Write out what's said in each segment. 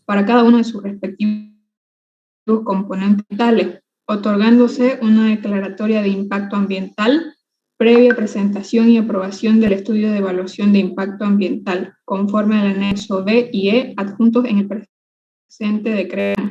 para cada uno de sus respectivos componentes ambientales, otorgándose una declaratoria de impacto ambiental previa presentación y aprobación del estudio de evaluación de impacto ambiental, conforme al anexo B y E adjuntos en el presente decreto.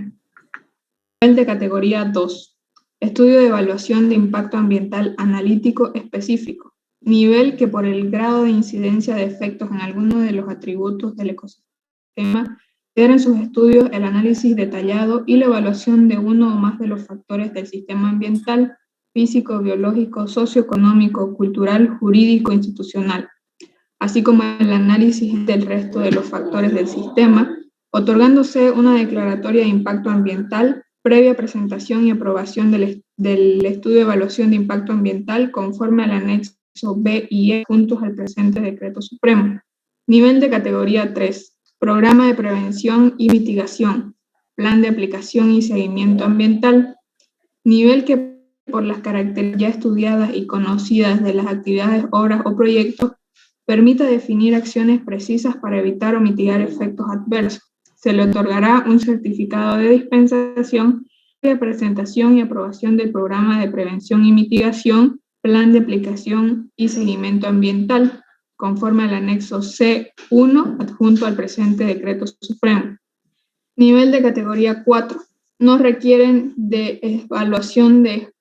Nivel de categoría 2. Estudio de evaluación de impacto ambiental analítico específico. Nivel que por el grado de incidencia de efectos en alguno de los atributos del ecosistema en sus estudios el análisis detallado y la evaluación de uno o más de los factores del sistema ambiental, físico, biológico, socioeconómico, cultural, jurídico, institucional, así como el análisis del resto de los factores del sistema, otorgándose una declaratoria de impacto ambiental previa presentación y aprobación del estudio de evaluación de impacto ambiental conforme al anexo B y E juntos al presente decreto supremo. Nivel de categoría 3. Programa de prevención y mitigación, plan de aplicación y seguimiento ambiental, nivel que por las características ya estudiadas y conocidas de las actividades, obras o proyectos, permita definir acciones precisas para evitar o mitigar efectos adversos. Se le otorgará un certificado de dispensación de presentación y aprobación del programa de prevención y mitigación, plan de aplicación y seguimiento ambiental, conforme al anexo C1 adjunto al presente decreto supremo. Nivel de categoría 4. No requieren de evaluación de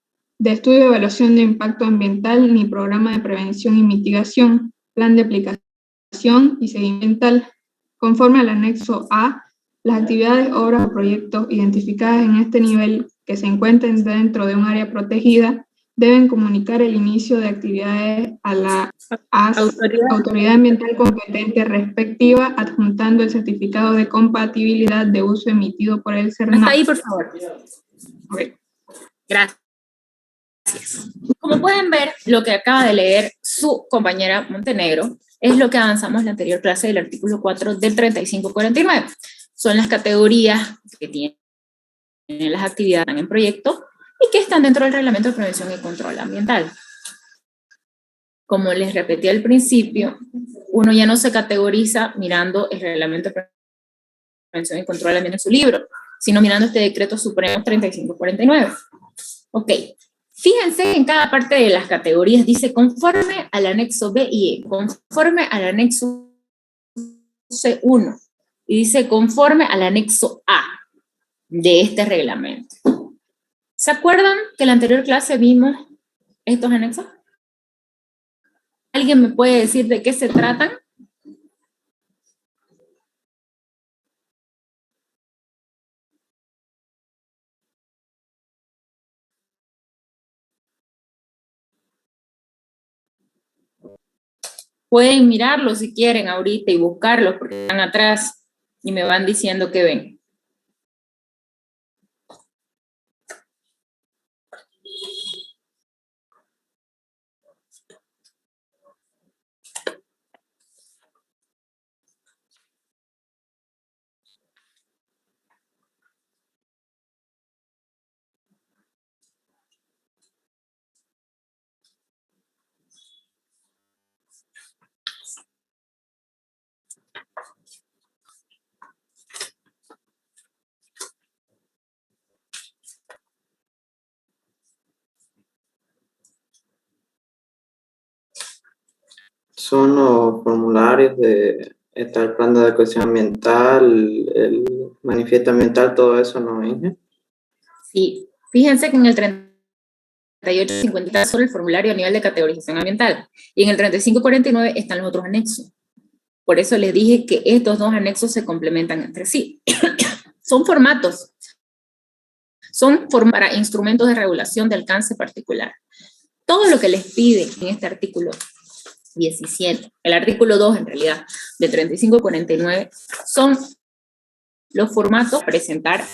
estudio de evaluación de impacto ambiental ni programa de prevención y mitigación, plan de aplicación y seguimiento ambiental. Conforme al anexo A, las actividades, obras o proyectos identificadas en este nivel que se encuentren dentro de un área protegida deben comunicar el inicio de actividades a la autoridad ambiental competente respectiva, adjuntando el certificado de compatibilidad de uso emitido por el CERNAP. Hasta ahí, por favor. Okay. Gracias. Como pueden ver, lo que acaba de leer su compañera Montenegro es lo que avanzamos en la anterior clase del artículo 4 del 3549. Son las categorías que tienen las actividades en proyecto y que están dentro del Reglamento de Prevención y Control Ambiental. Como les repetí al principio, uno ya no se categoriza mirando el Reglamento de Prevención y Control Ambiental en su libro, sino mirando este Decreto Supremo 3549. Ok, fíjense que en cada parte de las categorías dice conforme al anexo B y E, conforme al anexo C1, y dice conforme al anexo A de este reglamento. ¿Se acuerdan que en la anterior clase vimos estos anexos? ¿Alguien me puede decir de qué se tratan? Pueden mirarlos si quieren ahorita y buscarlos porque están atrás y me van diciendo qué ven. Son los formularios de está el plan de adecuación ambiental, el manifiesto ambiental, todo eso, ¿no, Inge? Sí, fíjense que en el 3850 solo el formulario a nivel de categorización ambiental y en el 3549 están los otros anexos. Por eso les dije que estos dos anexos se complementan entre sí. Son formatos. Son para instrumentos de regulación de alcance particular. Todo lo que les pide en este artículo 17, el artículo 2 en realidad, de 3549, son los formatos para presentar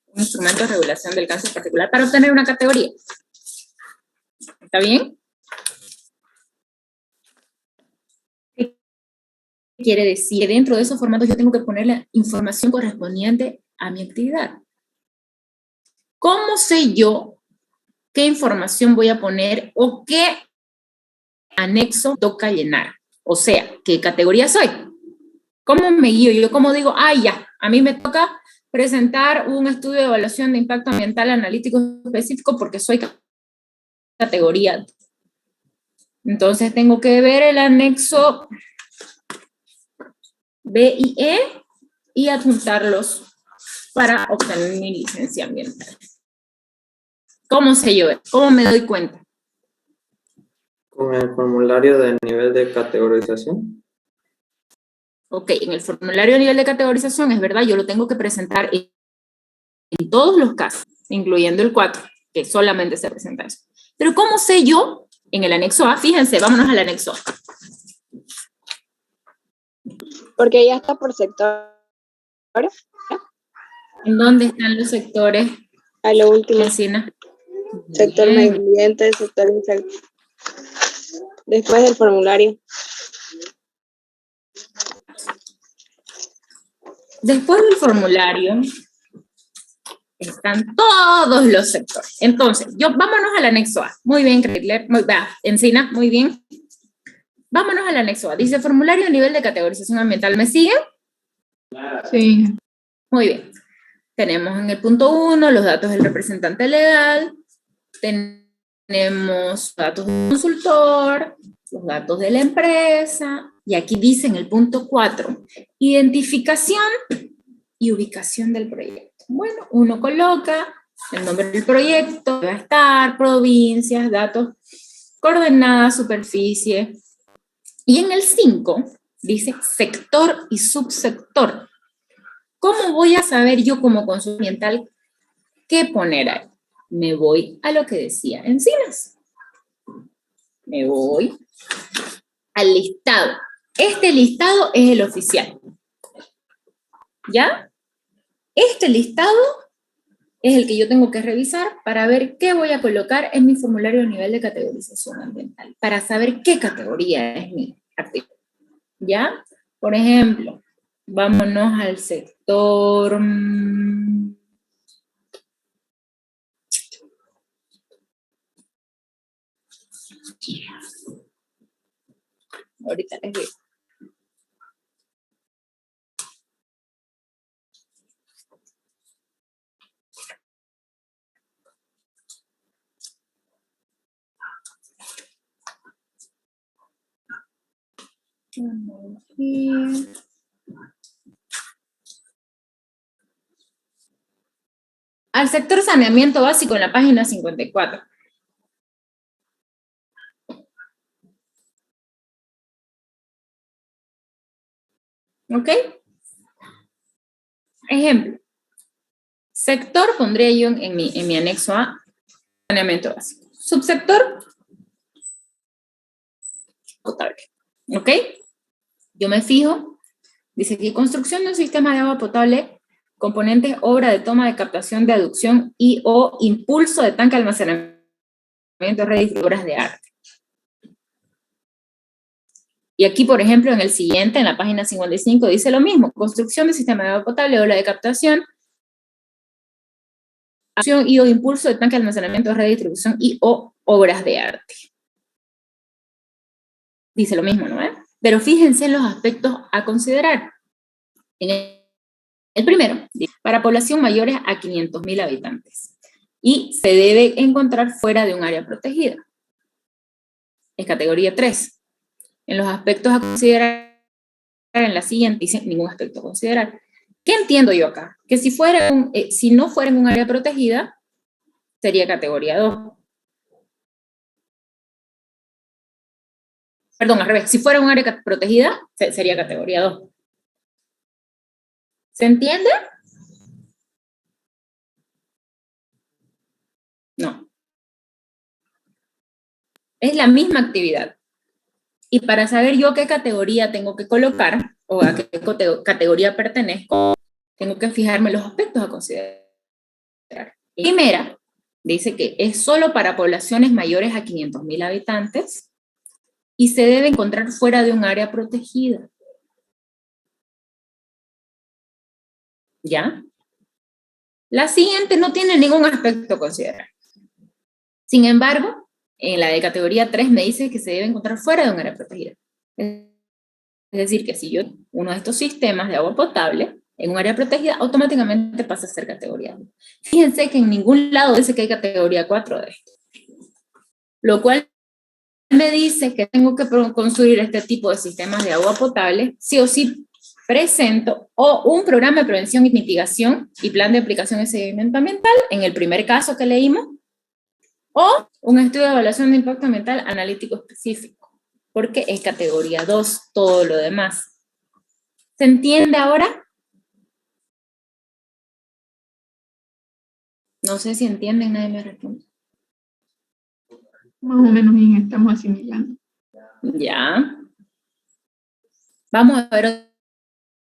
un instrumento de regulación de alcance particular para obtener una categoría. ¿Está bien? ¿Qué quiere decir? Dentro de esos formatos yo tengo que poner la información correspondiente a mi actividad. ¿Cómo sé yo qué información voy a poner o qué anexo toca llenar? O sea, ¿qué categoría soy? ¿Cómo me guío? Yo como digo, ya, a mí me toca presentar un estudio de evaluación de impacto ambiental analítico específico porque soy categoría. Entonces tengo que ver el anexo B y E y adjuntarlos para obtener mi licencia ambiental. ¿Cómo sé yo? ¿Cómo me doy cuenta? Con el formulario de nivel de categorización. Ok, en el formulario de nivel de categorización, es verdad, yo lo tengo que presentar en todos los casos, incluyendo el 4, que solamente se presenta eso. Pero ¿cómo sé yo? En el anexo A, fíjense, vámonos al anexo A. Porque ya está por sector. ¿En dónde están los sectores? A lo último. Encina. Sector medio ambiente, sector insecto. Después del formulario. Después del formulario están todos los sectores. Entonces, vámonos al anexo A. Muy bien, Kreitler. Encina, muy bien. Vámonos al anexo A. Dice formulario a nivel de categorización ambiental. ¿Me siguen? Sí. Muy bien. Tenemos en el punto 1 los datos del representante legal. Tenemos datos del consultor, los datos de la empresa. Y aquí dice en el punto 4, identificación y ubicación del proyecto. Bueno, uno coloca el nombre del proyecto, va a estar, provincias, datos, coordenadas, superficie. Y en el 5 dice sector y subsector. ¿Cómo voy a saber yo como consultor ambiental qué poner ahí? Me voy a lo que decía Encinas. Me voy al listado. Este listado es el oficial. ¿Ya? Este listado es el que yo tengo que revisar para ver qué voy a colocar en mi formulario a nivel de categorización ambiental, para saber qué categoría es mi actividad. ¿Ya? Por ejemplo, vámonos al sector... Ahorita les digo. Al sector saneamiento básico en la página 54. ¿Ok? Ejemplo. Sector pondría yo en mi anexo A, saneamiento básico. Subsector, potable. ¿Ok? Yo me fijo, dice aquí, construcción de un sistema de agua potable, componentes, obra de toma de captación de aducción y o impulso de tanque de almacenamiento, red y obras de arte. Y aquí, por ejemplo, en el siguiente, en la página 55, dice lo mismo, construcción de sistema de agua potable, obra de captación, acción y o impulso de tanque de almacenamiento, red de distribución y o obras de arte. Dice lo mismo, ¿no? Pero fíjense en los aspectos a considerar. En el primero, para población mayores a 500.000 habitantes. Y se debe encontrar fuera de un área protegida. Es categoría 3. En los aspectos a considerar, en la siguiente dice ningún aspecto a considerar. ¿Qué entiendo yo acá? Que si no fuera en un área protegida, sería categoría 2. Perdón, al revés. Si fuera un área protegida, sería categoría 2. ¿Se entiende? No. Es la misma actividad. Y para saber yo qué categoría tengo que colocar, o a qué categoría pertenezco, tengo que fijarme los aspectos a considerar. Primera, dice que es solo para poblaciones mayores a 500.000 habitantes y se debe encontrar fuera de un área protegida. ¿Ya? La siguiente no tiene ningún aspecto a considerar. Sin embargo, en la de categoría 3 me dice que se debe encontrar fuera de un área protegida. Es decir, que si yo uno de estos sistemas de agua potable en un área protegida, automáticamente pasa a ser categoría 2. Fíjense que en ningún lado dice que hay categoría 4 de esto. Lo cual me dice que tengo que construir este tipo de sistemas de agua potable, sí o sí presento o un programa de prevención y mitigación y plan de aplicación y seguimiento ambiental, en el primer caso que leímos, o un estudio de evaluación de impacto ambiental analítico específico, porque es categoría 2, todo lo demás. ¿Se entiende ahora? No sé si entienden, nadie me responde. Más o menos bien, estamos asimilando. Ya. Vamos a ver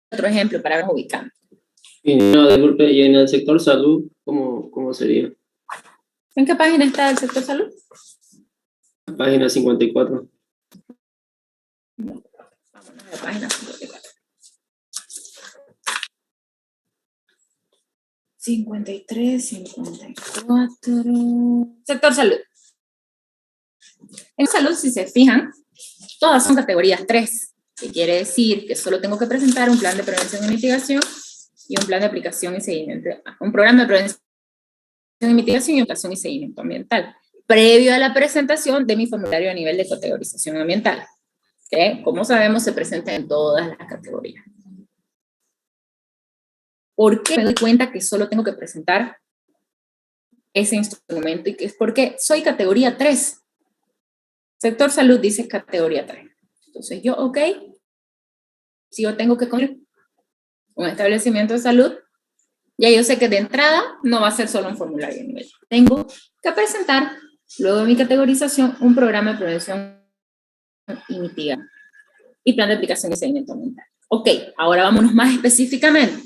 otro ejemplo para vernos ubicando. Y no, disculpe, y en el sector salud, ¿cómo sería? ¿En qué página está el sector salud? Página 54. Vámonos a la página 54. 53, 54. Sector salud. En salud, si se fijan, todas son categorías 3, que quiere decir que solo tengo que presentar un plan de prevención y mitigación y un plan de aplicación y seguimiento, un programa de prevención y mitigación y aplicación y seguimiento ambiental, previo a la presentación de mi formulario a nivel de categorización ambiental, que, como sabemos, se presenta en todas las categorías. ¿Por qué me doy cuenta que solo tengo que presentar ese instrumento? Y que es porque soy categoría 3. Sector salud dice categoría 3. Entonces yo, ok, si yo tengo que cumplir un establecimiento de salud, ya yo sé que de entrada no va a ser solo un formulario de nivel. Tengo que presentar, luego de mi categorización, un programa de prevención y mitigación y plan de aplicación y seguimiento ambiental. Ok, ahora vámonos más específicamente.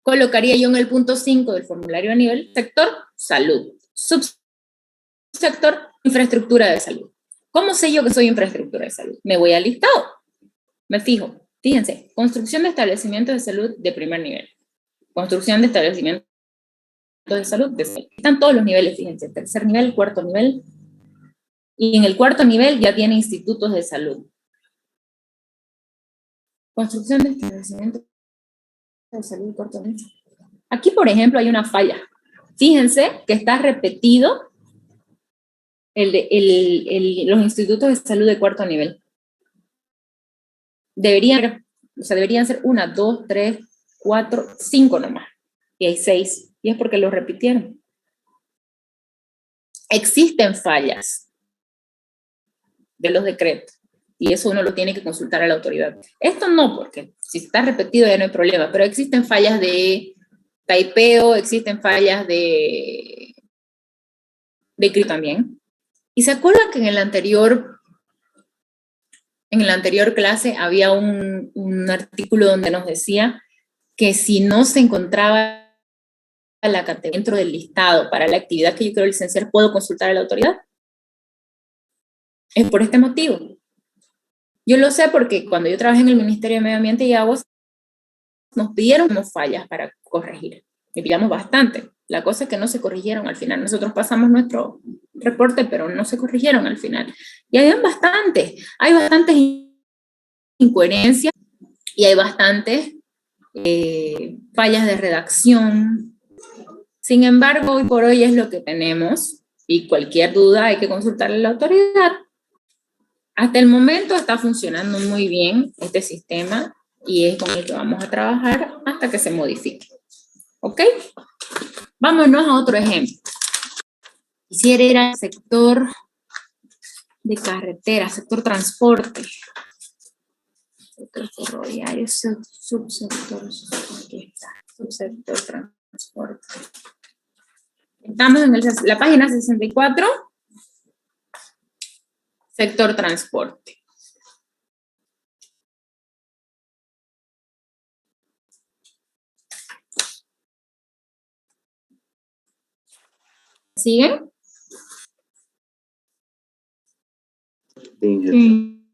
Colocaría yo en el punto 5 del formulario a nivel sector salud, subsector infraestructura de salud. ¿Cómo sé yo que soy infraestructura de salud? Me voy al listado, me fijo, fíjense, construcción de establecimientos de salud de primer nivel, construcción de establecimientos de salud de salud. Están todos los niveles, fíjense, tercer nivel, cuarto nivel, y en el cuarto nivel ya tiene institutos de salud. Construcción de establecimientos de salud, cuarto nivel. Aquí, por ejemplo, hay una falla. Fíjense que está repetido los institutos de salud de cuarto nivel. Deberían ser 1, 2, 3, 4, 5 nomás. Y hay 6. Y es porque lo repitieron. Existen fallas de los decretos. Y eso uno lo tiene que consultar a la autoridad. Esto no, porque si está repetido ya no hay problema. Pero existen fallas de taipeo, existen fallas de CRI también. ¿Y se acuerdan que en el anterior clase había un artículo donde nos decía que si no se encontraba la categoría dentro del listado para la actividad que yo quiero licenciar, ¿puedo consultar a la autoridad? Es por este motivo. Yo lo sé porque cuando yo trabajé en el Ministerio de Medio Ambiente y Aguas, nos pidieron fallas para corregir. Y pillamos bastante. La cosa es que no se corrigieron al final. Nosotros pasamos nuestro reporte, pero no se corrigieron al final. Y hay bastantes incoherencias y hay bastantes fallas de redacción. Sin embargo, hoy por hoy es lo que tenemos y cualquier duda hay que consultarle a la autoridad. Hasta el momento está funcionando muy bien este sistema y es con el que vamos a trabajar hasta que se modifique. ¿Ok? Vámonos a otro ejemplo. Quisiera ir al sector de carretera, sector transporte. Sector ferroviario, subsector transporte. Estamos en la página 64, sector transporte. ¿Siguen? Sí.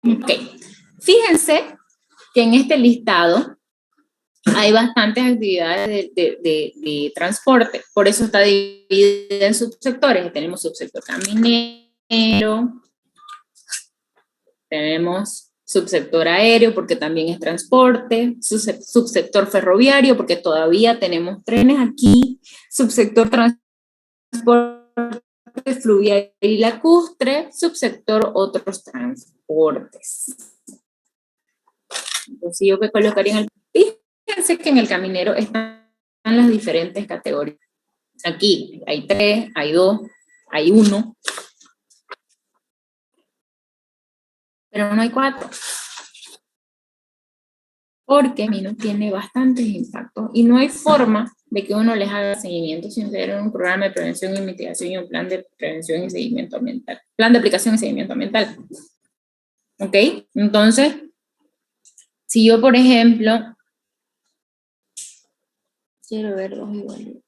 Ok. Fíjense que en este listado hay bastantes actividades de transporte, por eso está dividida en subsectores. Tenemos subsector caminero, tenemos subsector aéreo, porque también es transporte, subsector ferroviario, porque todavía tenemos trenes aquí, subsector transporte fluvial y lacustre, subsector otros transportes. Entonces yo me colocaría en el... Fíjense que en el caminero están las diferentes categorías. Aquí hay 3, hay 2, hay 1, pero no hay 4. Porque Mino tiene bastantes impactos y no hay forma de que uno les haga seguimiento sin tener un programa de prevención y mitigación y un plan de prevención y seguimiento ambiental. Plan de aplicación y seguimiento ambiental. ¿Ok? Entonces, si yo, por ejemplo, quiero ver 2 igualitos.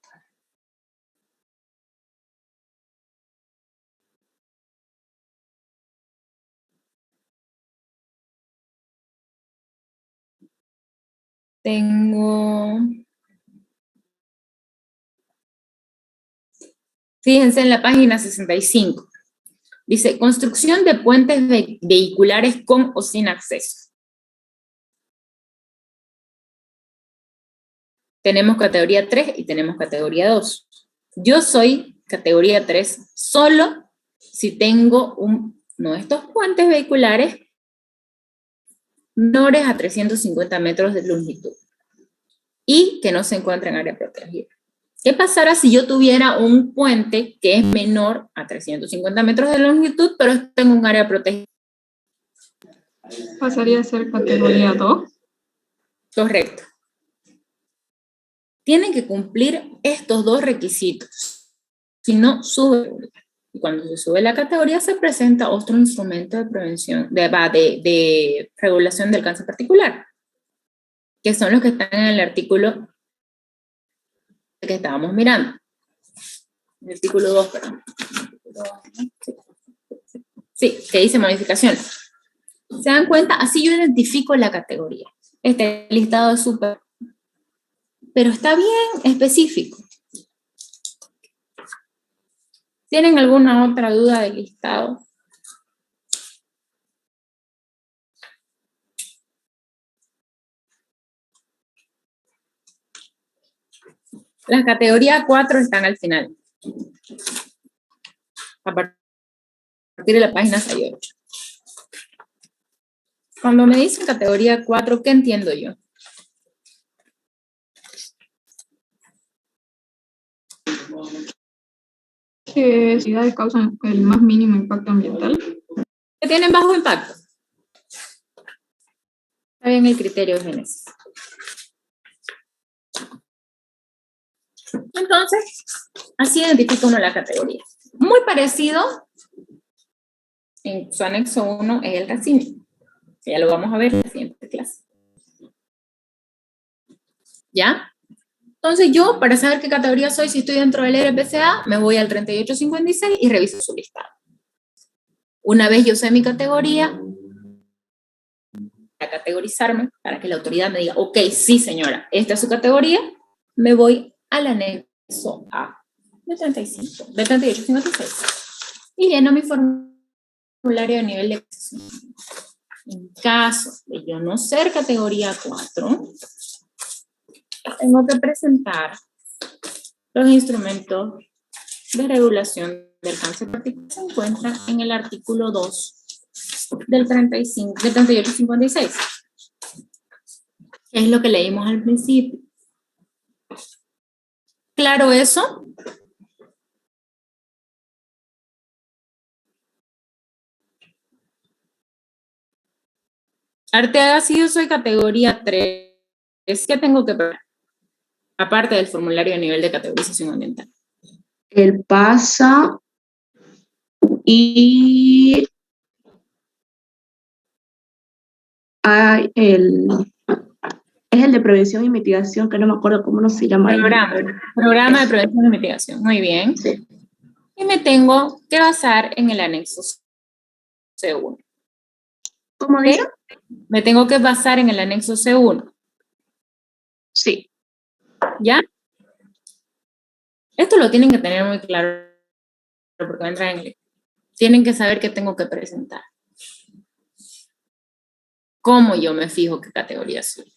Tengo... Fíjense en la página 65. Dice, construcción de puentes vehiculares con o sin acceso. Tenemos categoría 3 y tenemos categoría 2. Yo soy categoría 3 solo si tengo uno de estos puentes vehiculares menores a 350 metros de longitud y que no se encuentra en área protegida. ¿Qué pasará si yo tuviera un puente que es menor a 350 metros de longitud, pero está en un área protegida? Pasaría a ser categoría 2. Correcto. Tienen que cumplir estos 2 requisitos. Si no, sube. Y cuando se sube la categoría, se presenta otro instrumento de prevención, de regulación del cáncer particular, que son los que están en el artículo que estábamos mirando. El artículo 2, perdón. Sí, que dice modificación. ¿Se dan cuenta? Así yo identifico la categoría. Este listado es súper, pero está bien específico. ¿Tienen alguna otra duda del listado? Las categorías 4 están al final. A partir de la página 68. Cuando me dicen categoría 4, ¿qué entiendo yo? ¿Qué actividades causan el más mínimo impacto ambiental? Que tienen bajo impacto. Está bien el criterio de Génesis. Entonces, así identifica uno la categoría. Muy parecido, en su anexo 1 es el racimo. Ya lo vamos a ver en la siguiente clase. ¿Ya? Entonces yo, para saber qué categoría soy, si estoy dentro del RPCA, me voy al 3856 y reviso su listado. Una vez yo sé mi categoría, a categorizarme para que la autoridad me diga, ok, sí señora, esta es su categoría, me voy al anexo A de 3856 y lleno mi formulario de nivel de acceso. En caso de yo no ser categoría 4, tengo que presentar los instrumentos de regulación del cáncer particular que se encuentran en el artículo 2 del 3856. Es lo que leímos al principio. ¿Claro eso? Arteaga, si yo soy categoría 3, ¿qué tengo que preparar? Aparte del formulario a nivel de categorización ambiental. El PASA y es el de prevención y mitigación, que no me acuerdo cómo no se llama. Programa de prevención y mitigación, muy bien. Sí. Y me tengo que basar en el anexo C1. ¿Cómo dice? Me tengo que basar en el anexo C1. Sí. ¿Ya? Esto lo tienen que tener muy claro porque va a entrar en ley. Tienen que saber qué tengo que presentar. ¿Cómo yo me fijo qué categoría soy?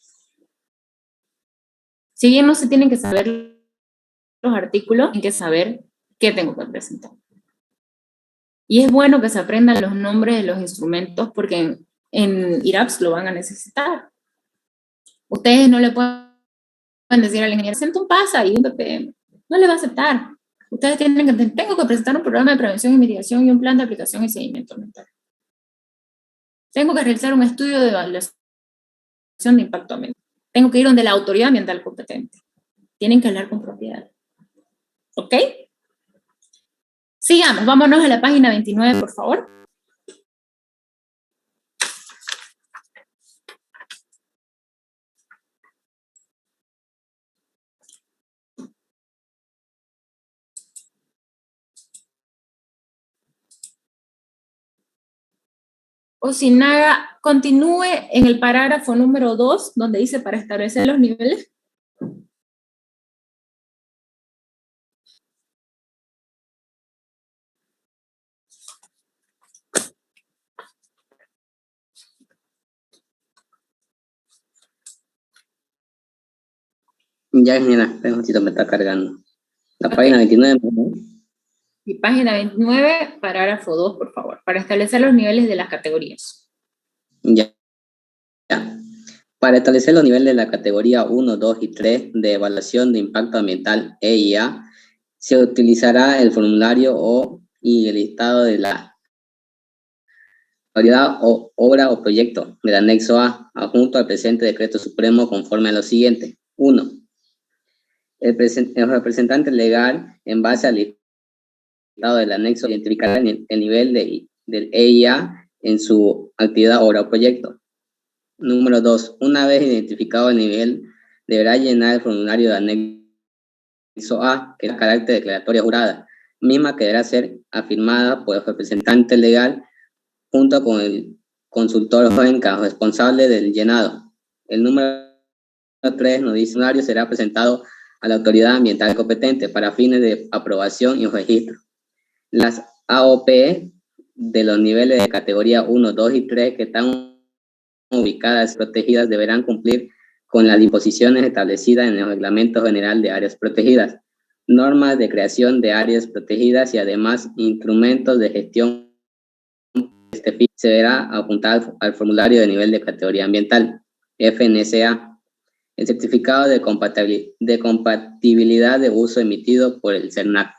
Si bien no se tienen que saber los artículos, tienen que saber qué tengo que presentar. Y es bueno que se aprendan los nombres de los instrumentos porque en IRAPS lo van a necesitar. Ustedes no le pueden decir al ingeniero, presenta un PASA y un PPM. No le va a aceptar. Ustedes tengo que presentar un programa de prevención y mitigación y un plan de aplicación y seguimiento ambiental. Tengo que realizar un estudio de evaluación de impacto ambiental. Tengo que ir donde la autoridad ambiental competente. Tienen que hablar con propiedad. ¿Ok? Sigamos, vámonos a la página 29, por favor. Osinaga, continúe en el parágrafo número 2, donde dice para establecer los niveles. Ya, mira, un momentito, me está cargando. La página 29, ¿no? Y página 29, parágrafo 2, por favor, para establecer los niveles de las categorías. Ya. Para establecer los niveles de la categoría 1, 2 y 3 de evaluación de impacto ambiental EIA, se utilizará el formulario y el listado de la autoridad o obra o proyecto del anexo A, adjunto al presente decreto supremo conforme a lo siguiente. 1. El representante legal, en base al listado del anexo, identificará el nivel del EIA en su actividad, obra o proyecto. Número 2. Una vez identificado el nivel, deberá llenar el formulario de anexo A, que es carácter declaratoria jurada, misma que deberá ser afirmada por el representante legal junto con el consultor FENCA responsable del llenado. El número 3 nos dice: el formulario será presentado a la autoridad ambiental competente para fines de aprobación y registro. Las AOP de los niveles de categoría 1, 2 y 3 que están ubicadas protegidas deberán cumplir con las disposiciones establecidas en el Reglamento General de Áreas Protegidas, normas de creación de áreas protegidas y además instrumentos de gestión. Este fin se deberá apuntar al formulario de nivel de categoría ambiental, FNSA, el certificado de compatibilidad de uso emitido por el CERNAC.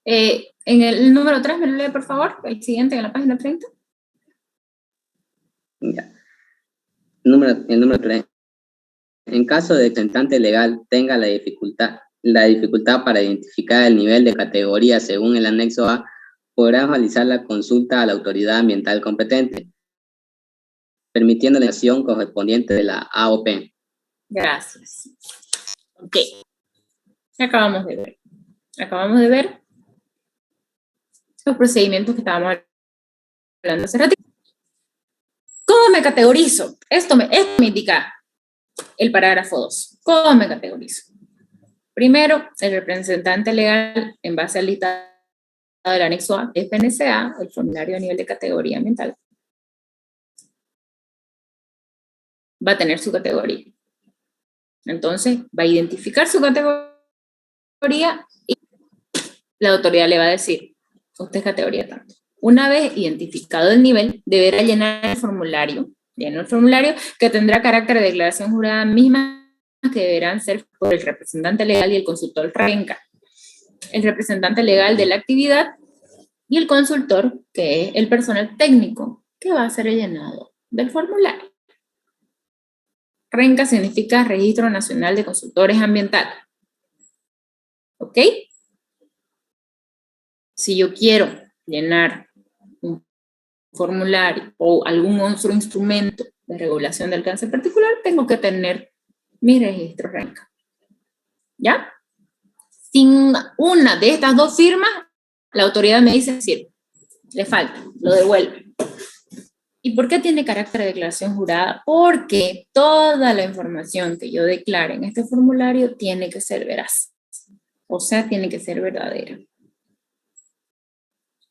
En el número 3, ¿me lo lee, por favor? El siguiente, en la página 30. Ya. El número 3. En caso de que el representante legal tenga la dificultad para identificar el nivel de categoría según el anexo A, podrá realizar la consulta a la autoridad ambiental competente, permitiendo la acción correspondiente de la AOP. Gracias. Ok. Acabamos de ver los procedimientos que estábamos hablando hace ratito. ¿Cómo me categorizo? Esto me indica el parágrafo 2. ¿Cómo me categorizo? Primero, el representante legal, en base al listado del anexo A, FNSA, el formulario a nivel de categoría ambiental, va a tener su categoría. Entonces, va a identificar su categoría y la autoridad le va a decir: usted es categoría tanto. Una vez identificado el nivel, deberá llenar el formulario. Llena el formulario que tendrá carácter de declaración jurada misma, que deberán ser por el representante legal y el consultor FENCA. El representante legal de la actividad y el consultor, que es el personal técnico, que va a hacer el llenado del formulario. RENCA significa Registro Nacional de Consultores Ambientales. ¿Ok? Si yo quiero llenar un formulario o algún otro instrumento de regulación de alcance particular, tengo que tener mi registro RENCA. ¿Ya? Sin una de estas dos firmas, la autoridad me dice: sí, le falta, lo devuelve. ¿Y por qué tiene carácter de declaración jurada? Porque toda la información que yo declare en este formulario tiene que ser veraz. O sea, tiene que ser verdadera.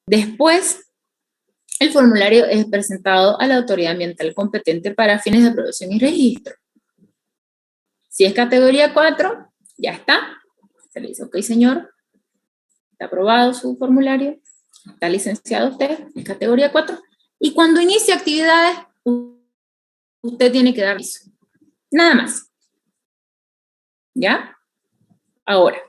Después el formulario es presentado a la autoridad ambiental competente para fines de aprobación y registro. Si es categoría 4, ya está. Se le dice, ok, señor, está aprobado su formulario, está licenciado usted, es categoría 4. Y cuando inicie actividades, usted tiene que dar aviso. Nada más. ¿Ya? Ahora,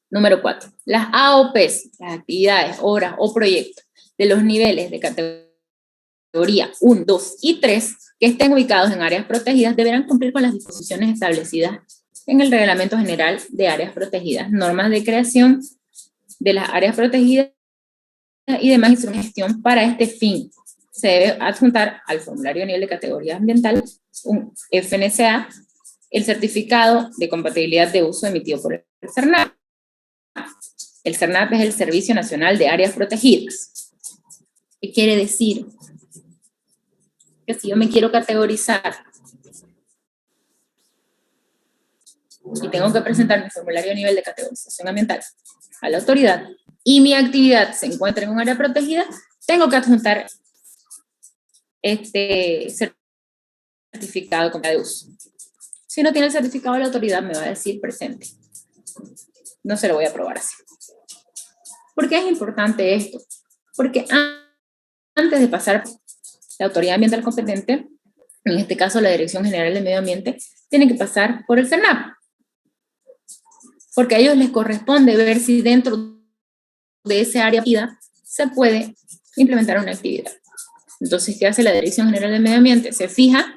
número 4. Las AOPs, las actividades, obras o proyectos de los niveles de categoría 1, 2 y 3 que estén ubicados en áreas protegidas deberán cumplir con las disposiciones establecidas en el Reglamento General de Áreas Protegidas, normas de creación de las áreas protegidas y demás instrumentos de gestión para este fin. Se debe adjuntar al formulario a nivel de categoría ambiental un FNCA, el certificado de compatibilidad de uso emitido por el CERNAP. El CERNAP es el Servicio Nacional de Áreas Protegidas. ¿Qué quiere decir? Que si yo me quiero categorizar y tengo que presentar mi formulario a nivel de categorización ambiental a la autoridad y mi actividad se encuentra en un área protegida, tengo que adjuntar este certificado de compatibilidad de uso. Si no tiene el certificado, la autoridad me va a decir presente. No se lo voy a aprobar así. ¿Por qué es importante esto? Porque antes de pasar la autoridad ambiental competente, en este caso la Dirección General del Medio Ambiente, tiene que pasar por el CERNAP. Porque a ellos les corresponde ver si dentro de ese área se puede implementar una actividad. Entonces, ¿qué hace la Dirección General del Medio Ambiente? Se fija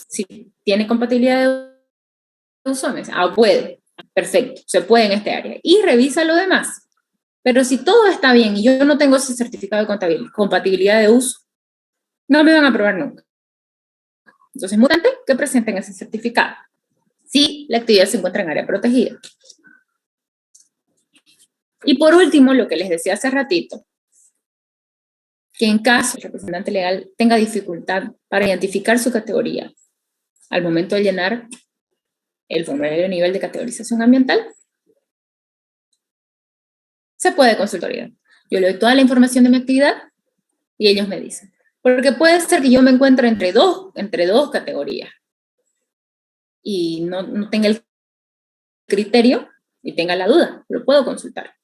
si tiene compatibilidad de uso. Puede, perfecto, se puede en este área. Y revisa lo demás. Pero si todo está bien y yo no tengo ese certificado de compatibilidad de uso, no me van a aprobar nunca. Entonces, es muy importante que presenten ese certificado si la actividad se encuentra en área protegida. Y por último, lo que les decía hace ratito, que en caso el representante legal tenga dificultad para identificar su categoría al momento de llenar el formulario de nivel de categorización ambiental, se puede consultar. Yo le doy toda la información de mi actividad y ellos me dicen. Porque puede ser que yo me encuentre entre dos categorías y no tenga el criterio y tenga la duda, lo puedo consultar.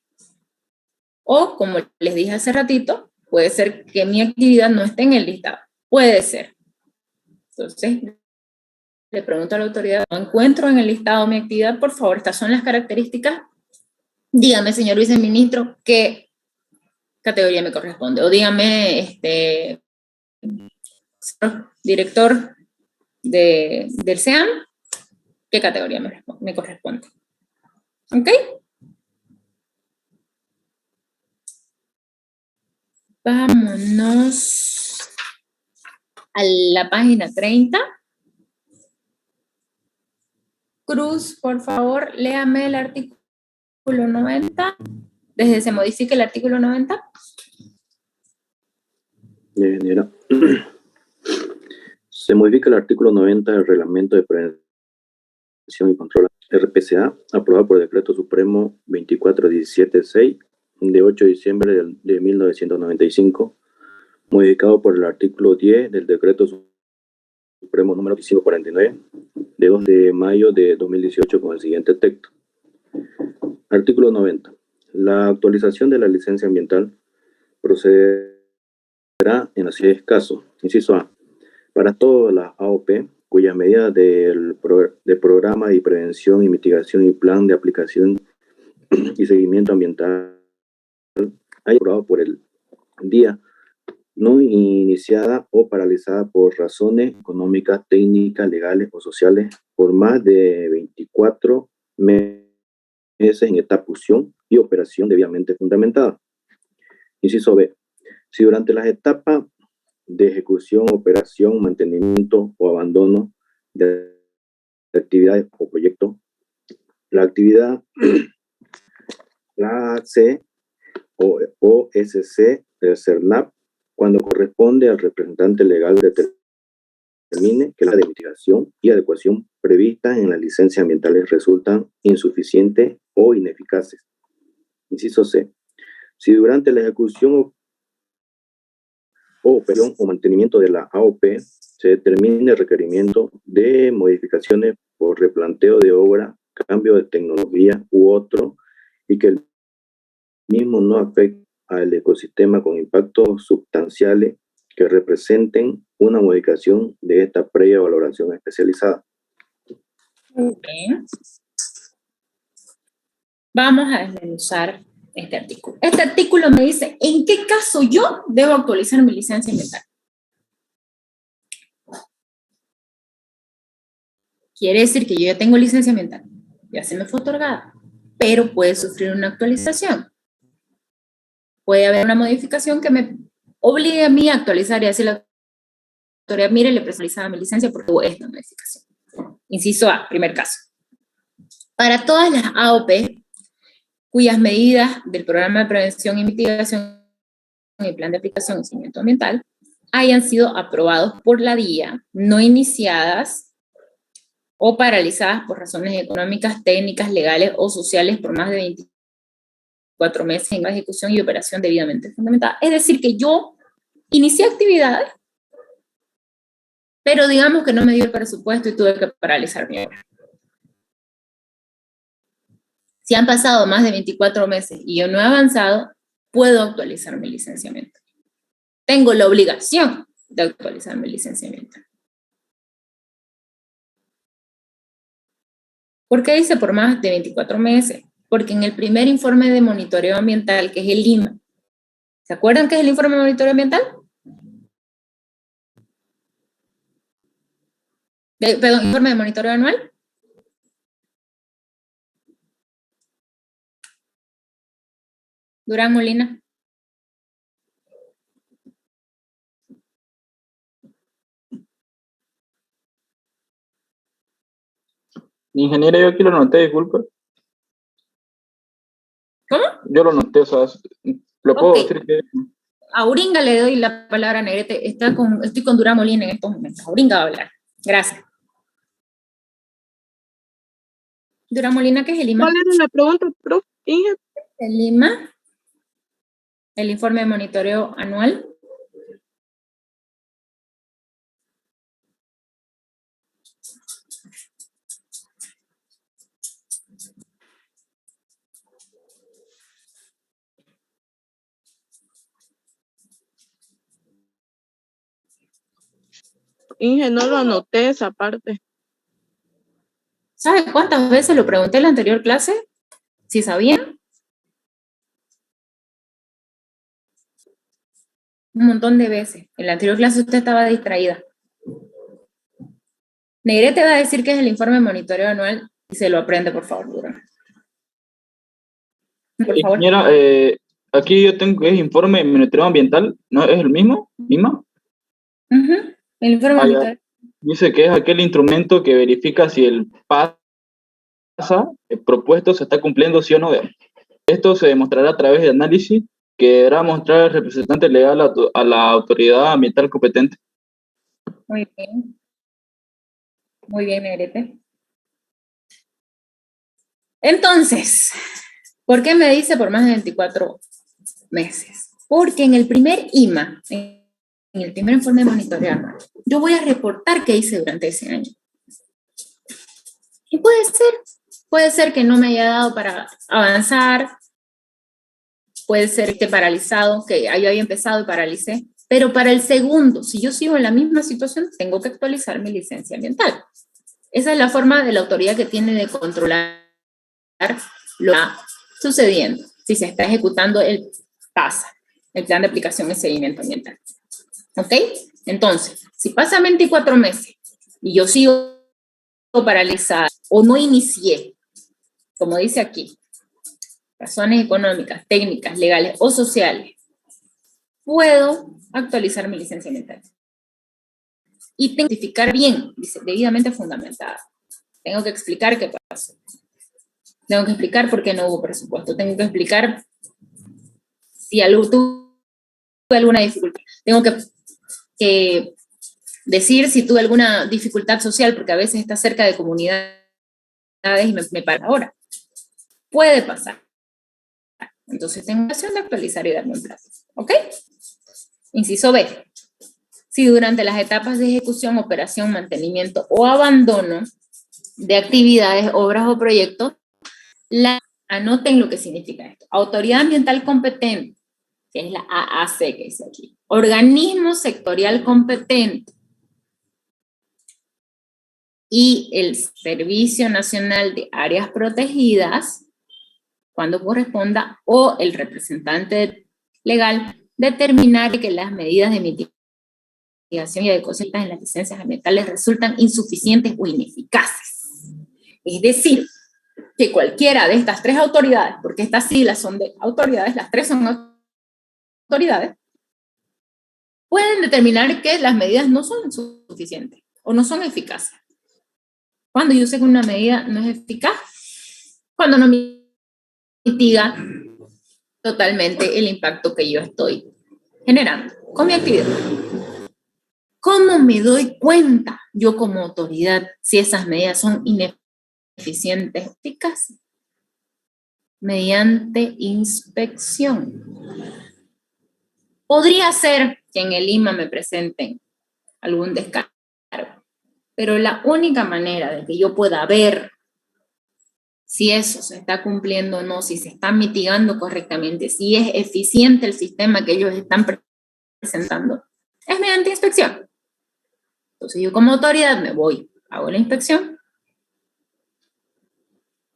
O, como les dije hace ratito, puede ser que mi actividad no esté en el listado. Puede ser. Entonces, le pregunto a la autoridad, no encuentro en el listado mi actividad, por favor, estas son las características. Dígame, señor viceministro, ¿qué categoría me corresponde? O dígame, director del SEAM, ¿qué categoría me corresponde? ¿Ok? Vámonos a la página 30. Cruz, por favor, léame el artículo 90. Desde se modifica el artículo 90. Ingeniera. Se modifica el artículo 90 del Reglamento de Prevención y Control RPCA, aprobado por el Decreto Supremo 24176 de 8 de diciembre de 1995, modificado por el artículo 10 del Decreto Supremo número 549 de 2 de mayo de 2018 con el siguiente texto. Artículo 90. La actualización de la licencia ambiental procederá en los siguientes casos. Inciso A. Para todas las AOP cuyas medidas del programa de prevención y mitigación y plan de aplicación y seguimiento ambiental haya aprobado por el día no iniciada o paralizada por razones económicas, técnicas, legales o sociales por más de 24 meses en ejecución y operación debidamente fundamentada. Inciso B. Si durante las etapas de ejecución, operación, mantenimiento o abandono de actividades o proyectos, la actividad, la AC o OSC del CERNAP, cuando corresponde al representante legal, determine que las de mitigación y adecuación previstas en las licencias ambientales resultan insuficientes o ineficaces. Inciso C. Si durante la ejecución operación o mantenimiento de la AOP se determine el requerimiento de modificaciones por replanteo de obra, cambio de tecnología u otro, y que el mismo no afecte al ecosistema con impactos sustanciales que representen una modificación de esta previa valoración especializada. Bien. Vamos a desmenuzar este artículo. Este artículo me dice en qué caso yo debo actualizar mi licencia ambiental. Quiere decir que yo ya tengo licencia ambiental, ya se me fue otorgada, pero puede sufrir una actualización. Puede haber una modificación que me obligue a mí a actualizar y decirle a la autoridad, mire, le personalizaba mi licencia porque hubo esta modificación. Inciso A, primer caso. Para todas las AOP, cuyas medidas del Programa de Prevención y Mitigación y el Plan de Aplicación y Seguimiento Ambiental hayan sido aprobados por la DIA, no iniciadas o paralizadas por razones económicas, técnicas, legales o sociales por más de 24 meses en la ejecución y operación debidamente fundamentada. Es decir, que yo inicié actividades, pero digamos que no me dio el presupuesto y tuve que paralizar mi obra. Si han pasado más de 24 meses y yo no he avanzado, puedo actualizar mi licenciamiento. Tengo la obligación de actualizar mi licenciamiento. ¿Por qué dice por más de 24 meses? Porque en el primer informe de monitoreo ambiental, que es el IMA, ¿se acuerdan qué es el informe de monitoreo ambiental? Perdón, informe de monitoreo anual. Durán Molina. Ingeniero, yo aquí lo noté, disculpe. ¿Cómo? Yo lo noté, o sea, lo puedo decir que... A Uringa le doy la palabra, Negrete. Estoy con Durán Molina en estos momentos. Uringa va a hablar. Gracias. Durán Molina, ¿qué es el IMA? ¿Cuál era la pregunta, profe? Inge? El IMA, el informe de monitoreo anual. Inge, no lo anoté esa parte. ¿Sabe cuántas veces lo pregunté en la anterior clase? ¿Sí sabían? Un montón de veces. En la anterior clase usted estaba distraída. Negrete va a decir que es el informe de monitoreo anual y se lo aprende, por favor, Durán. Por favor. Ingeniera, aquí yo tengo que es informe de monitoreo ambiental, ¿no es el mismo? ¿Misma? El informe de monitoreo. Dice que es aquel instrumento que verifica si el propuesto se está cumpliendo, sí o no. Esto se demostrará a través de análisis que deberá mostrar el representante legal a la autoridad ambiental competente. Muy bien. Muy bien, Negrete. Entonces, ¿por qué me dice por más de 24 meses? Porque en el primer IMA, en el primer informe de monitoreo anual, yo voy a reportar qué hice durante ese año. Y puede ser que no me haya dado para avanzar, puede ser que esté paralizado, que yo había empezado y paralicé, pero para el segundo, si yo sigo en la misma situación, tengo que actualizar mi licencia ambiental. Esa es la forma de la autoridad que tiene de controlar lo que está sucediendo, si se está ejecutando el PASA, el Plan de Aplicación y Seguimiento Ambiental. ¿Ok? Entonces, si pasan 24 meses y yo sigo paralizada o no inicié, como dice aquí, razones económicas, técnicas, legales o sociales, puedo actualizar mi licencia ambiental. Y tengo que justificar bien, dice, debidamente fundamentada. Tengo que explicar qué pasó. Tengo que explicar por qué no hubo presupuesto. Tengo que explicar si tuve alguna dificultad. Tengo que decir si tuve alguna dificultad social, porque a veces está cerca de comunidades y me para ahora. Puede pasar. Entonces tengo la opción de actualizar y darme un plazo. ¿Ok? Inciso B. Si durante las etapas de ejecución, operación, mantenimiento o abandono de actividades, obras o proyectos, anoten lo que significa esto. Autoridad ambiental competente, que es la AAC que dice aquí. Organismo sectorial competente. Y el Servicio Nacional de Áreas Protegidas, cuando corresponda, o el representante legal, determinar que las medidas de mitigación y adecuación en las licencias ambientales resultan insuficientes o ineficaces. Es decir, que cualquiera de estas tres autoridades, porque estas siglas son de autoridades, las tres son autoridades, pueden determinar que las medidas no son suficientes o no son eficaces. Cuando yo sé que una medida no es eficaz, cuando no mitiga totalmente el impacto que yo estoy generando con mi actividad. ¿Cómo me doy cuenta yo como autoridad si esas medidas son ineficientes o eficaces? Mediante inspección. Podría ser que en el IMA me presenten algún descargo, pero la única manera de que yo pueda ver si eso se está cumpliendo o no, si se está mitigando correctamente, si es eficiente el sistema que ellos están presentando, es mediante inspección. Entonces yo como autoridad me voy, hago la inspección,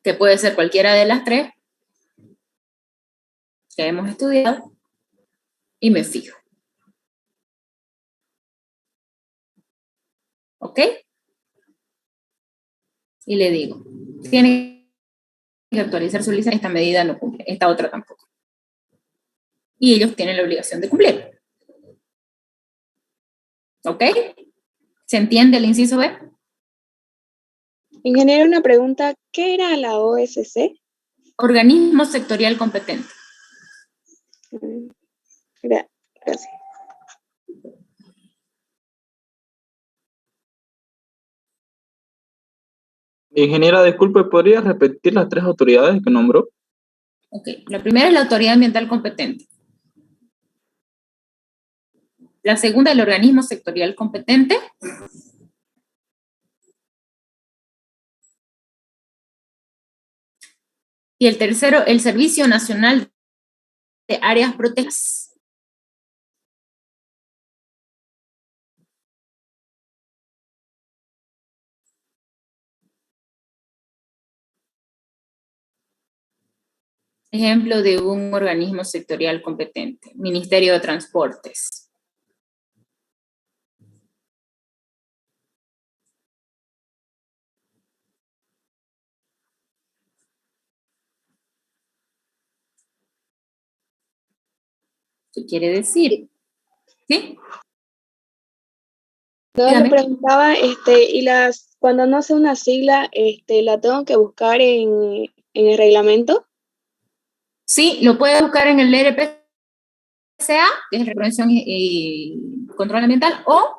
que puede ser cualquiera de las tres que hemos estudiado, y me fijo. ¿Ok? Y le digo, tiene que actualizar su licencia, esta medida no cumple, esta otra tampoco. Y ellos tienen la obligación de cumplir. ¿Ok? ¿Se entiende el inciso B? Ingeniero, una pregunta, ¿qué era la OSC? Organismo sectorial competente. Gracias. Ingeniera, disculpe, ¿podría repetir las tres autoridades que nombró? Ok, la primera es la autoridad ambiental competente. La segunda, el organismo sectorial competente. Y el tercero, el Servicio Nacional de Áreas Protegidas. Ejemplo de un organismo sectorial competente, Ministerio de Transportes. ¿Qué quiere decir? ¿Sí? No, Dígame. le preguntaba, cuando no sé una sigla, ¿la tengo que buscar en el reglamento? Sí, lo puede buscar en el RPCA, que es Prevención y Control Ambiental, o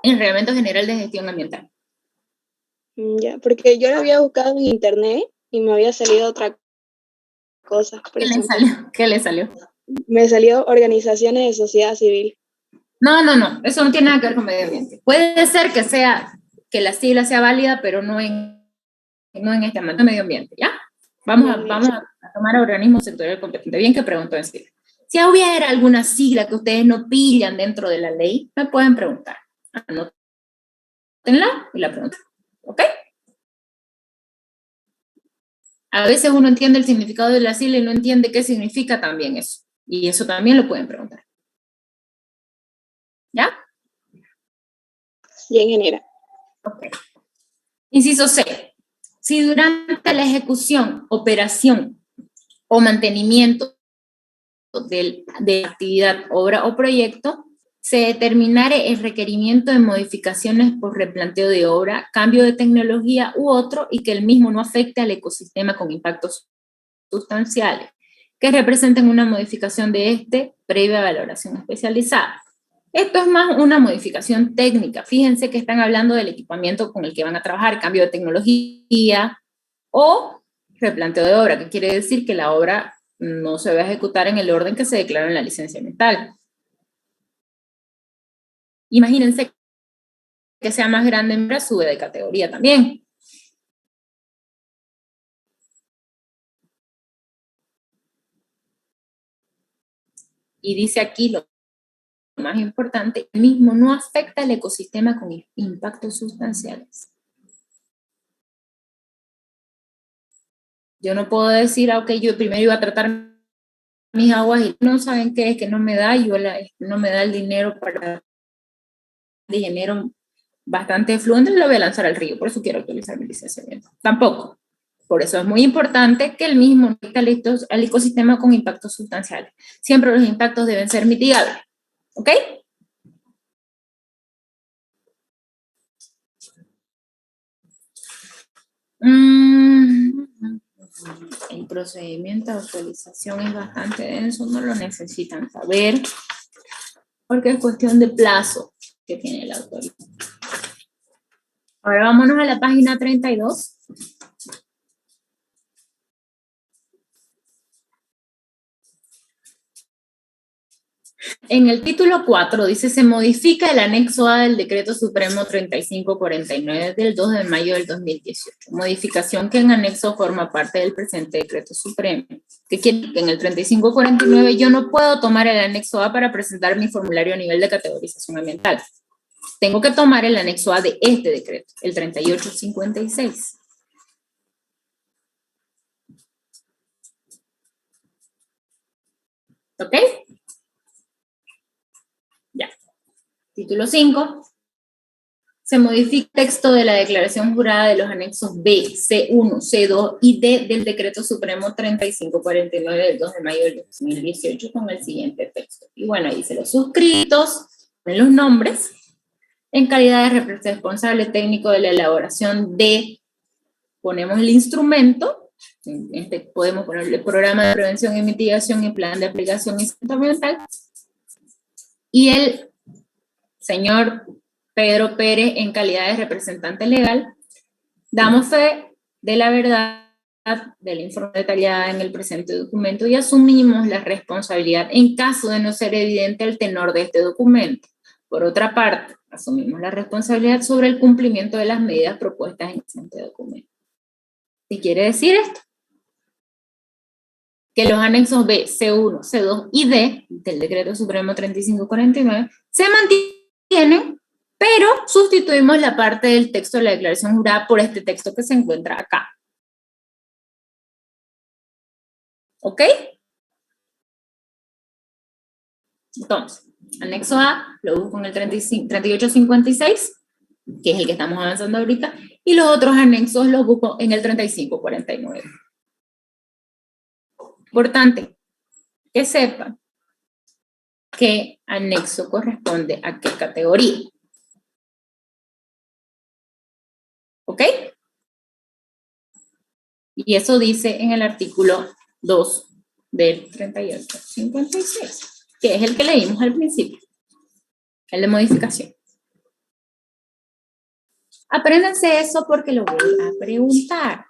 en el Reglamento General de Gestión Ambiental. Ya, porque yo lo había buscado en internet y me había salido otra cosa. ¿Qué le salió? Me salió organizaciones de sociedad civil. No, eso no tiene nada que ver con medio ambiente. Puede ser que la sigla sea válida, pero no en este ámbito de medio ambiente, ¿ya? Vamos a tomar organismo sectorial competente. Bien que preguntó en sigla. Si hubiera alguna sigla que ustedes no pillan dentro de la ley, me pueden preguntar. Anótenla y la preguntan. ¿Ok? A veces uno entiende el significado de la sigla y no entiende qué significa también eso. Y eso también lo pueden preguntar. ¿Ya? Bien, ingeniera. Ok. Inciso C. Si durante la ejecución, operación o mantenimiento de actividad, obra o proyecto, se determinare el requerimiento de modificaciones por replanteo de obra, cambio de tecnología u otro, y que el mismo no afecte al ecosistema con impactos sustanciales, que representen una modificación de previa valoración especializada. Esto es más una modificación técnica. Fíjense que están hablando del equipamiento con el que van a trabajar, cambio de tecnología o replanteo de obra, que quiere decir que la obra no se va a ejecutar en el orden que se declara en la licencia ambiental. Imagínense que sea más grande, sube de categoría también. Y dice aquí lo más importante, el mismo no afecta al ecosistema con impactos sustanciales. Yo no puedo decir, ok, yo primero iba a tratar mis aguas y no saben qué es que no me da, no me da el dinero para de dinero bastante fluente, lo voy a lanzar al río, por eso quiero actualizar mi licencia ambiental. Tampoco. Por eso es muy importante que el mismo no afecte al ecosistema con impactos sustanciales. Siempre los impactos deben ser mitigables. ¿Ok? El procedimiento de autorización es bastante denso, no lo necesitan saber, porque es cuestión de plazo que tiene la autorización. Ahora vámonos a la página 32. En el título 4 dice, se modifica el anexo A del Decreto Supremo 3549 del 2 de mayo del 2018. Modificación que en anexo forma parte del presente Decreto Supremo. Que quiere que en el 3549 yo no puedo tomar el anexo A para presentar mi formulario a nivel de categorización ambiental. Tengo que tomar el anexo A de este decreto, el 3856. ¿Ok? Ya. Título 5. Se modifica el texto de la declaración jurada de los anexos B, C1, C2 y D del Decreto Supremo 3549 del 2 de mayo del 2018 con el siguiente texto. Y bueno, ahí dice los suscritos, en los nombres, en calidad de responsable técnico de la elaboración de, ponemos el instrumento, podemos ponerle programa de prevención y mitigación y plan de aplicación instrumental, y el señor Pedro Pérez en calidad de representante legal, damos fe de la verdad del informe detallada en el presente documento y asumimos la responsabilidad en caso de no ser evidente el tenor de este documento. Por otra parte, asumimos la responsabilidad sobre el cumplimiento de las medidas propuestas en el presente documento. ¿Qué quiere decir esto? Que los anexos B, C1, C2 y D del Decreto Supremo 3549 se mantienen, pero sustituimos la parte del texto de la declaración jurada por este texto que se encuentra acá. ¿Ok? Entonces, anexo A, lo busco en el 3856, que es el que estamos avanzando ahorita, y los otros anexos los busco en el 3549. Importante que sepan qué anexo corresponde a qué categoría. ¿Ok? Y eso dice en el artículo 2 del 3856, que es el que leímos al principio, el de modificación. Apréndanse eso porque lo voy a preguntar.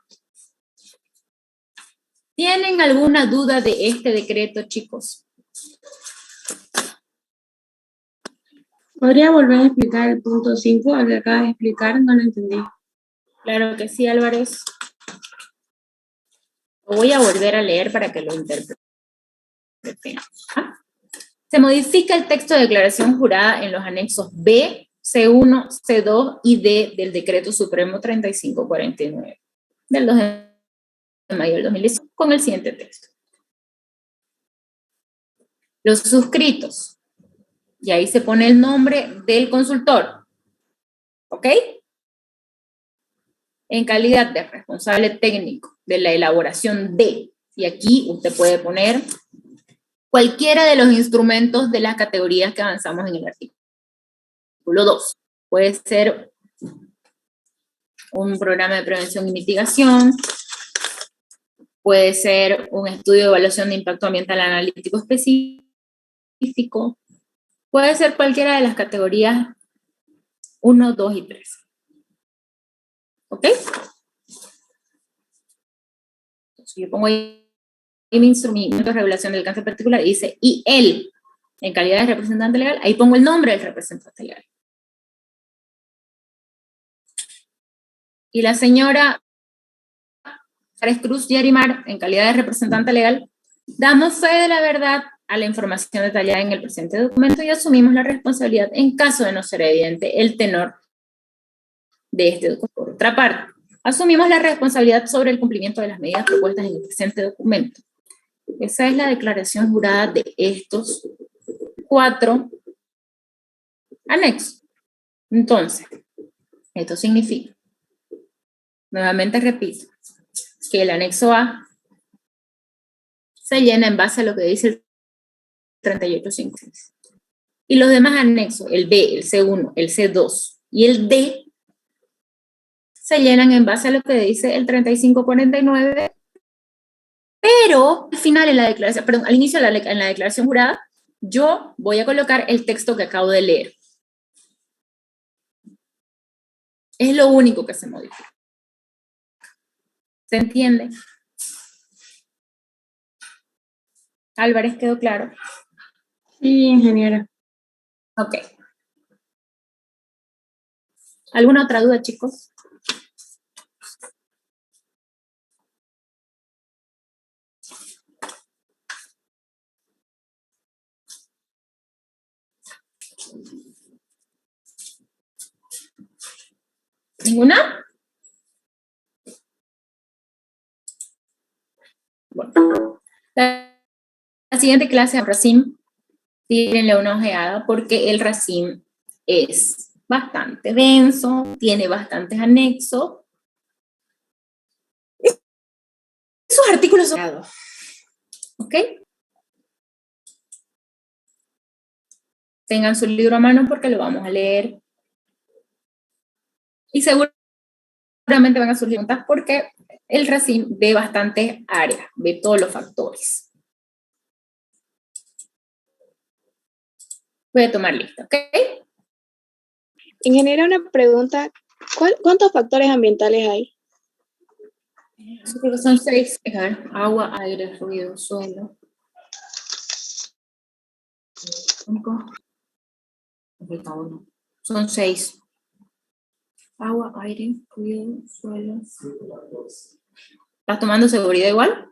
¿Tienen alguna duda de este decreto, chicos? ¿Podría volver a explicar el punto 5? Al que acabas de explicar, no lo entendí. Claro que sí, Álvarez. Lo voy a volver a leer para que lo interpreten. ¿Ah? Se modifica el texto de declaración jurada en los anexos B, C1, C2 y D del Decreto Supremo 3549 del 2 de mayo del 2018 con el siguiente texto. Los suscritos. Y ahí se pone el nombre del consultor. ¿Ok? En calidad de responsable técnico de la elaboración de, y aquí usted puede poner cualquiera de los instrumentos de las categorías que avanzamos en el artículo 2. Puede ser un programa de prevención y mitigación, puede ser un estudio de evaluación de impacto ambiental analítico específico, puede ser cualquiera de las categorías 1, 2 y 3. ¿Ok? Entonces yo pongo ahí mi instrumento de regulación del alcance particular y dice, y él, en calidad de representante legal, ahí pongo el nombre del representante legal. Y la señora Fares Cruz Yarimar, en calidad de representante legal, damos fe de la verdad a la información detallada en el presente documento y asumimos la responsabilidad en caso de no ser evidente el tenor de este documento. Por otra parte, asumimos la responsabilidad sobre el cumplimiento de las medidas propuestas en el presente documento. Esa es la declaración jurada de estos 4 anexos. Entonces, esto significa, nuevamente repito, que el anexo A se llena en base a lo que dice el 3856. Y los demás anexos, el B, el C1, el C2 y el D, se llenan en base a lo que dice el 3549, pero al final en la declaración, perdón, al inicio en la declaración jurada, yo voy a colocar el texto que acabo de leer. Es lo único que se modifica. ¿Se entiende? Álvarez, ¿quedó claro? Sí, ingeniera. Ok. ¿Alguna otra duda, chicos? ¿Ninguna? Bueno. La siguiente clase de racim, tírenle una ojeada porque el racim es bastante denso, tiene bastantes anexos. Esos artículos son... ¿Ok? Tengan su libro a mano porque lo vamos a leer. Y seguramente van a surgir preguntas porque el racim ve bastantes áreas, ve todos los factores. Voy a tomar lista, ¿ok? Ingeniera, una pregunta. ¿Cuántos factores ambientales hay? Yo creo que son 6. A ver, agua, aire, ruido, suelo. 5. Son 6. Agua, aire, ruido, suelo. ¿Estás tomando seguridad igual?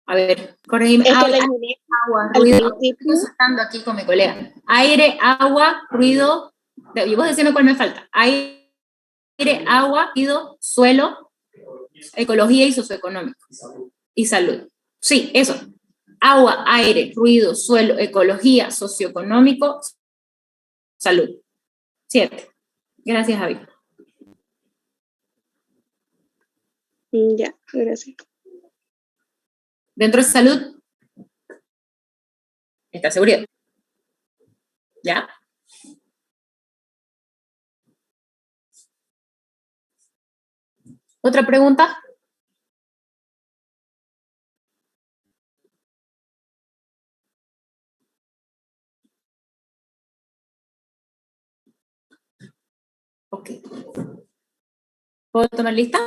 A ver, corregime. Es que la Agua, ruido. Estoy saltando aquí con mi colega. Aire, agua, ruido. Y vos decime cuál me falta. Aire, agua, ruido, suelo, ecología y socioeconómico. Y salud. Sí, eso. Agua, aire, ruido, suelo, ecología, socioeconómico, salud. 7. Gracias, Javi. Ya, gracias. Dentro de salud está seguridad. ¿Ya? ¿Otra pregunta? Ok. ¿Puedo tomar lista?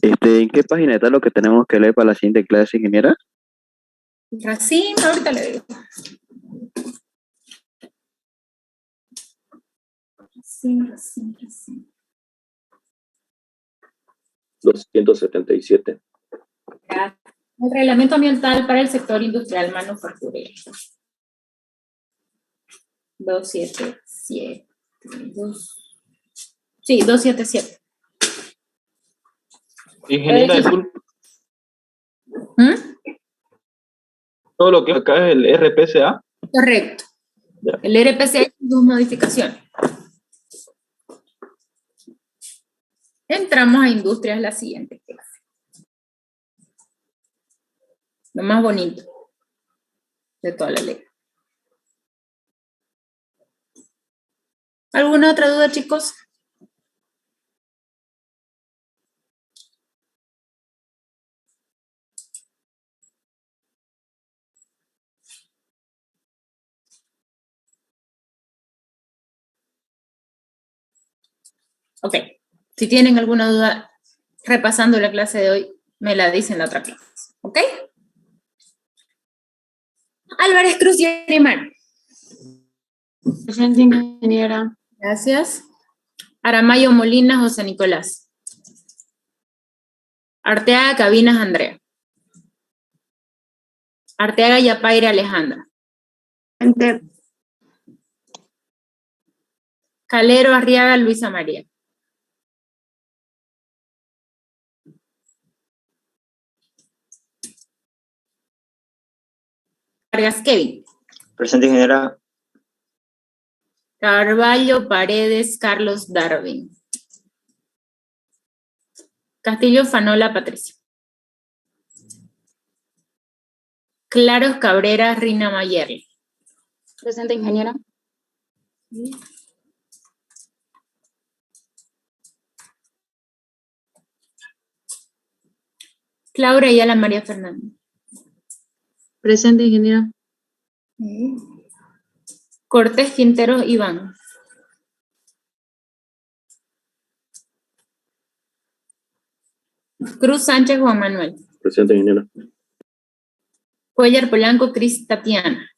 ¿En qué página está lo que tenemos que leer para la siguiente clase, ingeniera? Racim, ahorita le digo. Racim. 277. El reglamento ambiental para el sector industrial manufacturero. 277. Sí, 277. Ingeniera, disculpe, ¿Mm? todo lo que acá es el RPCA. Correcto. Ya. El RPCA hay 2 modificaciones. Entramos a industrias, la siguiente clase. Lo más bonito de toda la ley. ¿Alguna otra duda, chicos? Ok, si tienen alguna duda repasando la clase de hoy, me la dicen en la otra clase, ¿ok? Álvarez Cruz y Arimar. Presente, ingeniera. Gracias. Aramayo Molina, José Nicolás. Arteaga Cabinas, Andrea. Arteaga Yapaira, Alejandra. Calero Arriaga, Luisa María. Vargas Kevin. Presente, ingeniera. Carvalho Paredes, Carlos Darwin. Castillo Fanola, Patricia. Claros Cabrera, Rina Mayer. Presente, ingeniera. Claudia Ayala María Fernanda. Presente, ingeniera. Cortés Quintero Iván. Cruz Sánchez Juan Manuel. Presente, ingeniera. Cuellar Polanco Cris Tatiana.